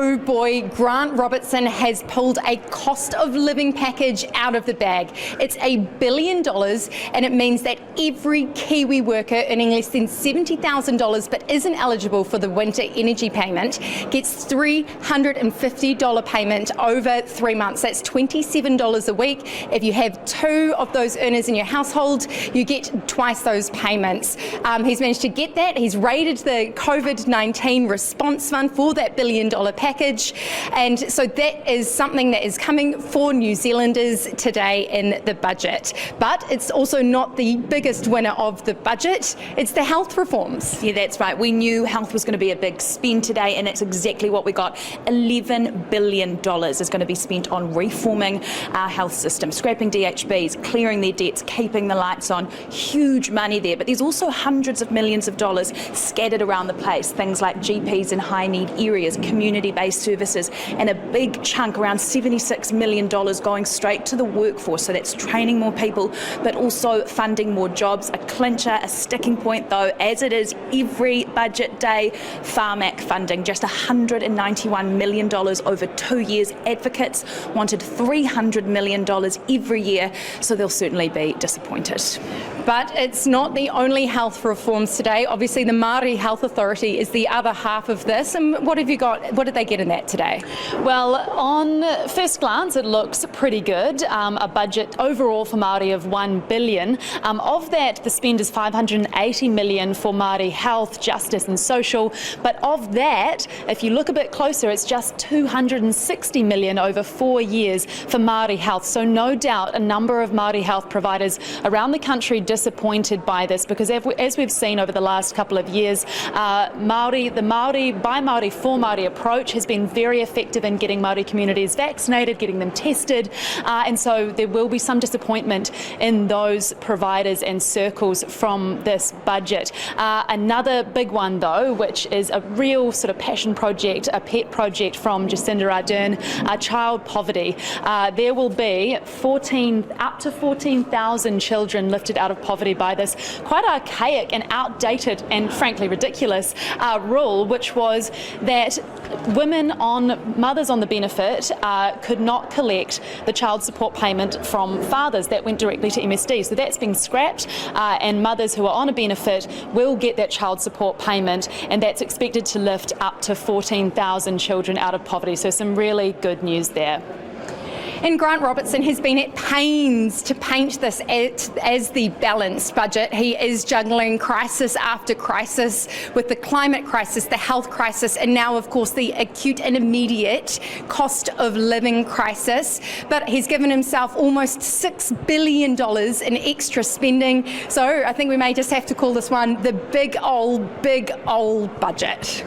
Oh boy, Grant Robertson has pulled a cost of living package out of the bag. It's $1 billion, and it means that every Kiwi worker earning less than $70,000 but isn't eligible for the winter energy payment gets $350 payment over 3 months. That's $27 a week. If you have two of those earners in your household, you get twice those payments. He's managed to get that. He's raided the COVID-19 response fund for that $1 billion package, and so that is something that is coming for New Zealanders today in the budget. But it's also not the biggest winner of the budget. It's the health reforms. Yeah, that's right. We knew health was going to be a big spend today, and it's exactly what we got. $11 billion is going to be spent on reforming our health system, scrapping DHBs, clearing their debts, keeping the lights on. Huge money there, but there's also hundreds of millions of dollars scattered around the place, things like GPs in high need areas, community-based services, and a big chunk, around $76 million, going straight to the workforce. So that's training more people, but also funding more jobs. A clincher, a sticking point though, as it is every budget day, Farmac funding, just $191 million over 2 years. Advocates wanted $300 million every year, so they'll certainly be disappointed. But it's not the only health reforms today. Obviously, the Maori Health Authority is the other half of this. And what have you got? What did they get in that today? Well, on first glance, it looks pretty good. A budget overall for Maori of $1 billion. Of that, the spend is $580 million for Maori health, justice and social. But of that, if you look a bit closer, it's just $260 million over 4 years for Maori health. So no doubt a number of Maori health providers around the country disappointed by this, because as we've seen over the last couple of years, the Maori, by Maori, for Maori approach has been very effective in getting Maori communities vaccinated, getting them tested, and so there will be some disappointment in those providers and circles from this budget. Another big one though, which is a real sort of passion project, a pet project from Jacinda Ardern, child poverty. There will be up to 14,000 children lifted out of poverty by this quite archaic and outdated and frankly ridiculous rule, which was that mothers on the benefit could not collect the child support payment from fathers. That went directly to MSD. So that's been scrapped, and mothers who are on a benefit will get that child support payment, and that's expected to lift up to 14,000 children out of poverty. So some really good news there. And Grant Robertson has been at pains to paint this as the balanced budget. He is juggling crisis after crisis with the climate crisis, the health crisis, and now, of course, the acute and immediate cost of living crisis. But he's given himself almost $6 billion in extra spending. So I think we may just have to call this one the big old budget.